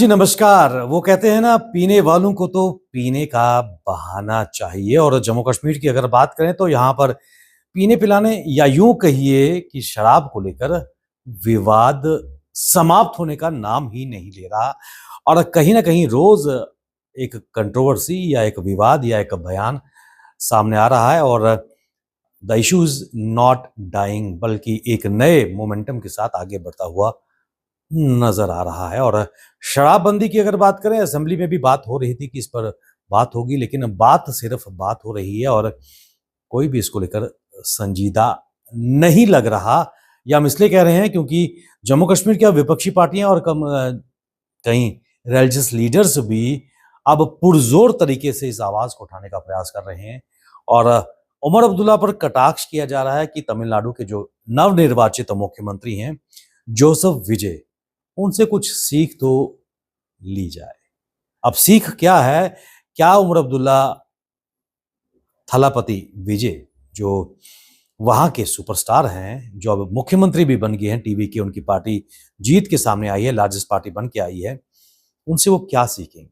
जी नमस्कार। वो कहते हैं ना, पीने वालों को तो पीने का बहाना चाहिए। और जम्मू कश्मीर की अगर बात करें तो यहाँ पर पीने पिलाने या यूं कहिए कि शराब को लेकर विवाद समाप्त होने का नाम ही नहीं ले रहा। और कहीं ना कहीं रोज एक कंट्रोवर्सी या एक विवाद या एक बयान सामने आ रहा है। और the issue is not dying, बल्कि एक नए मोमेंटम के साथ आगे बढ़ता हुआ नजर आ रहा है। और शराबबंदी की अगर बात करें, असेंबली में भी बात हो रही थी कि इस पर बात होगी, लेकिन बात सिर्फ बात हो रही है और कोई भी इसको लेकर संजीदा नहीं लग रहा। या हम इसलिए कह रहे हैं क्योंकि जम्मू कश्मीर की अब विपक्षी पार्टियां और कई रिलीजियस लीडर्स भी अब पुरजोर तरीके से इस आवाज को उठाने का प्रयास कर रहे हैं। और उमर अब्दुल्ला पर कटाक्ष किया जा रहा है कि तमिलनाडु के जो नवनिर्वाचित मुख्यमंत्री हैं जोसेफ विजय, उनसे कुछ सीख तो ली जाए। अब सीख क्या है? क्या उमर अब्दुल्ला थलापति विजय, जो वहां के सुपरस्टार हैं, जो अब मुख्यमंत्री भी बन गए हैं, टीवी की उनकी पार्टी जीत के सामने आई है, लार्जेस्ट पार्टी बन के आई है, उनसे वो क्या सीखेंगे?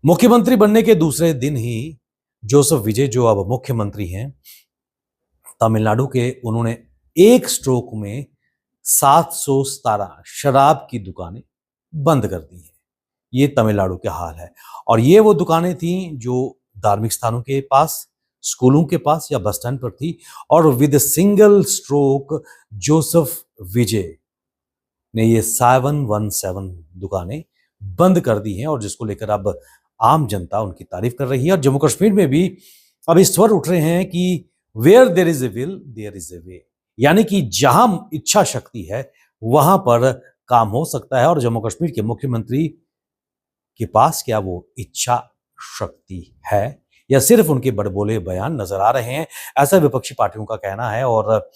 मुख्यमंत्री बनने के दूसरे दिन ही जोसेफ विजय, जो अब मुख्यमंत्री हैं तमिलनाडु के, उन्होंने एक स्ट्रोक में 717 शराब की दुकानें बंद कर दी हैं। ये तमिलनाडु के हाल है। और ये वो दुकानें थी जो धार्मिक स्थानों के पास, स्कूलों के पास या बस स्टैंड पर थी। और विद सिंगल स्ट्रोक जोसेफ विजय ने ये 717 दुकानें बंद कर दी हैं, और जिसको लेकर अब आम जनता उनकी तारीफ कर रही है। और जम्मू कश्मीर में भी अब इस स्वर उठ रहे हैं कि where there is a will there is a way, यानी कि जहां इच्छा शक्ति है वहां पर काम हो सकता है। और जम्मू कश्मीर के मुख्यमंत्री के पास क्या वो इच्छा शक्ति है, या सिर्फ उनके बड़बोले बयान नजर आ रहे हैं? ऐसा विपक्षी पार्टियों का कहना है। और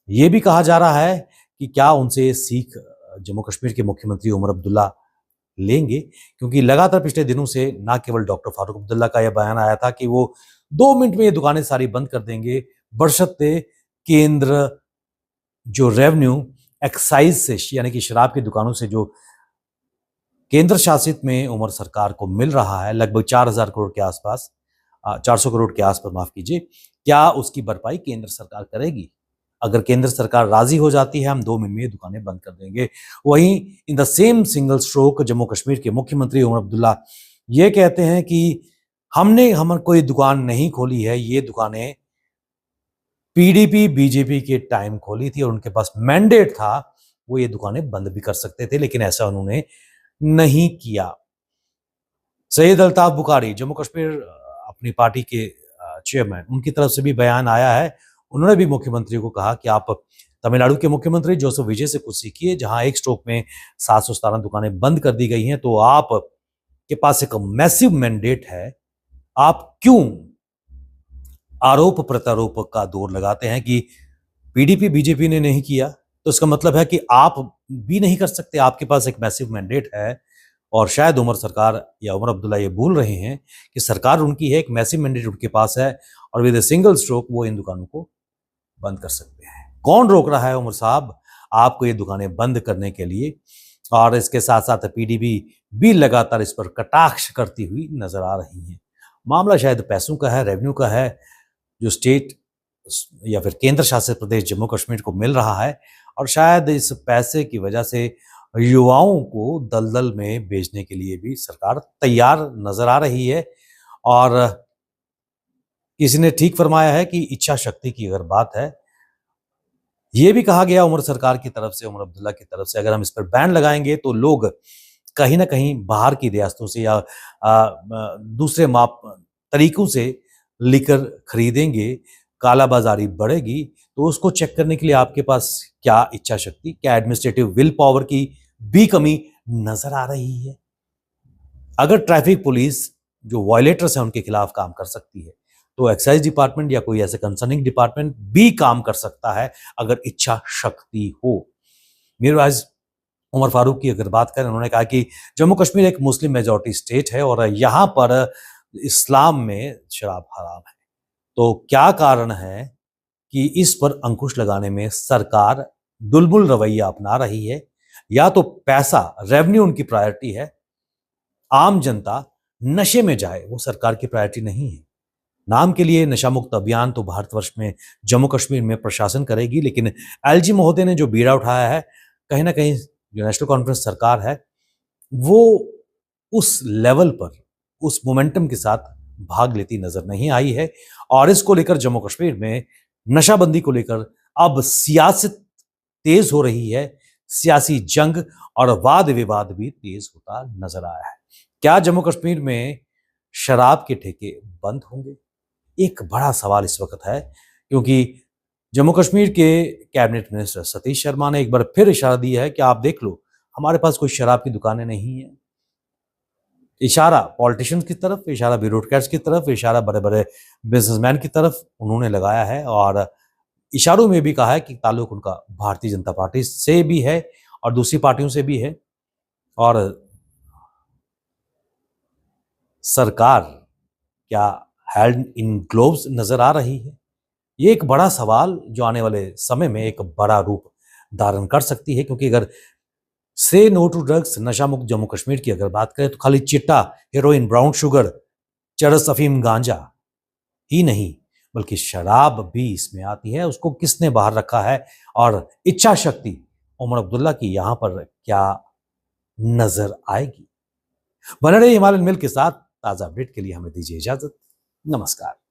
ये भी कहा जा रहा है कि क्या उनसे सीख जम्मू कश्मीर के मुख्यमंत्री उमर अब्दुल्ला लेंगे, क्योंकि लगातार पिछले दिनों से ना केवल डॉक्टर फारूक अब्दुल्ला का यह बयान आया था कि वो 2 मिनट में ये दुकानें सारी बंद कर देंगे, बशर्ते केंद्र जो रेवेन्यू एक्साइज से, यानी कि शराब की दुकानों से जो केंद्र शासित में उमर सरकार को मिल रहा है, लगभग 4,000 करोड़ के आसपास, 400 करोड़ के आसपास, माफ कीजिए, क्या उसकी भरपाई केंद्र सरकार करेगी? अगर केंद्र सरकार राजी हो जाती है, हम 2 मिनट में ये दुकानें बंद कर देंगे। वहीं in the same single stroke Jammu Kashmir के मुख्यमंत्री उमर अब्दुल्ला ये कहते हैं कि हम कोई दुकान नहीं खोली है, ये दुकानें पीडीपी बीजेपी के टाइम खोली थी और उनके पास मैंडेट था, वो ये दुकानें बंद भी कर सकते थे, लेकिन ऐसा उन्होंने नहीं किया। सैयद अल्ताफ बुखारी, जम्मू कश्मीर अपनी पार्टी के चेयरमैन, उनकी तरफ से भी बयान आया है। उन्होंने भी मुख्यमंत्री को कहा कि आप तमिलनाडु के मुख्यमंत्री जोसेफ विजय से कुछ सीखिए, जहां एक स्ट्रोक में 717 दुकानें बंद कर दी गई हैं, तो आप के पास एक मैसिव मैंडेट है, आप क्यों आरोप प्रत्यारोप का दौर लगाते हैं कि पीडीपी बीजेपी ने नहीं किया? तो इसका मतलब है कि आप भी नहीं कर सकते, आपके पास एक मैसिव मैंडेट है। और शायद उमर सरकार या उमर अब्दुल्ला ये भूल रहे हैं कि सरकार उनकी है, एक मैसिव मैंडेट उनके पास है, और विद ए सिंगल स्ट्रोक वो इन दुकानों को बंद कर सकते हैं। कौन रोक रहा है उमर साहब आपको ये दुकानें बंद करने के लिए? और इसके साथ साथ पीडीपी भी लगातार इस पर कटाक्ष करती हुई नजर आ रही है। मामला शायद पैसों का है, रेवेन्यू का है, जो स्टेट या फिर केंद्र शासित प्रदेश जम्मू कश्मीर को मिल रहा है। और शायद इस पैसे की वजह से युवाओं को दलदल में बेचने के लिए भी सरकार तैयार नजर आ रही है। और किसी ने ठीक फरमाया है कि इच्छा शक्ति की अगर बात है, ये भी कहा गया उमर सरकार की तरफ से, उमर अब्दुल्ला की तरफ से, अगर हम इस पर बैन लगाएंगे तो लोग कहीं ना कहीं बाहर की रियासतों से या दूसरे माप तरीकों से लिकर खरीदेंगे, कालाबाजारी बढ़ेगी। तो उसको चेक करने के लिए आपके पास क्या इच्छा शक्ति, क्या एडमिनिस्ट्रेटिव विल पावर की भी कमी नजर आ रही है? अगर ट्रैफिक पुलिस जो वायलेटर्स हैं उनके खिलाफ काम कर सकती है, तो एक्साइज डिपार्टमेंट या कोई ऐसे कंसर्निंग डिपार्टमेंट भी काम कर सकता है, अगर इच्छा शक्ति हो। मीरवाइज उमर फारूक की अगर बात करें, उन्होंने कहा कि जम्मू कश्मीर एक मुस्लिम मेजॉरिटी स्टेट है और यहाँ पर इस्लाम में शराब हराम है। तो क्या कारण है कि इस पर अंकुश लगाने में सरकार दुलमुल रवैया अपना रही है, या तो पैसा, रेवेन्यू उनकी प्रायोरिटी है, आम जनता नशे में जाए वो सरकार की प्रायोरिटी नहीं है। नाम के लिए नशा मुक्त अभियान तो भारतवर्ष में, जम्मू कश्मीर में प्रशासन करेगी, लेकिन एलजी महोदय ने जो बीड़ा उठाया है, कहीं ना कहीं जो नेशनल कॉन्फ्रेंस सरकार है वो उस लेवल पर, उस मोमेंटम के साथ भाग लेती नजर नहीं आई है। और इसको लेकर जम्मू कश्मीर में नशाबंदी को लेकर अब सियासत तेज हो रही है, सियासी जंग और वाद विवाद भी तेज होता नजर आया है। क्या जम्मू कश्मीर में शराब के ठेके बंद होंगे? एक बड़ा सवाल इस वक्त है, क्योंकि जम्मू कश्मीर के कैबिनेट मिनिस्टर सतीश शर्मा ने एक बार फिर इशारा दिया है कि आप देख लो, हमारे पास कोई शराब की दुकानें नहीं है। इशारा पॉलिटिशियंस की तरफ, इशारा ब्यूरोक्रेट्स की तरफ, इशारा बड़े बड़े बिजनेसमैन की तरफ उन्होंने लगाया है, और इशारों में भी कहा है कि ताल्लुक उनका भारतीय जनता पार्टी से भी है और दूसरी पार्टियों से भी है। और सरकार क्या हैंड इन ग्लोव्स नजर आ रही है? ये एक बड़ा सवाल जो आने वाले समय में एक बड़ा रूप धारण कर सकती है, क्योंकि अगर से नो टू ड्रग्स, नशा मुक्त जम्मू कश्मीर की अगर बात करें तो खाली चिट्टा, हेरोइन, ब्राउन शुगर, चरस, अफीम, गांजा ही नहीं बल्कि शराब भी इसमें आती है। उसको किसने बाहर रखा है और इच्छा शक्ति उमर अब्दुल्ला की यहां पर क्या नजर आएगी? बने रहिए हिमालयन मिल्क के साथ। ताजा अपडेट के लिए हमें दीजिए इजाजत। नमस्कार।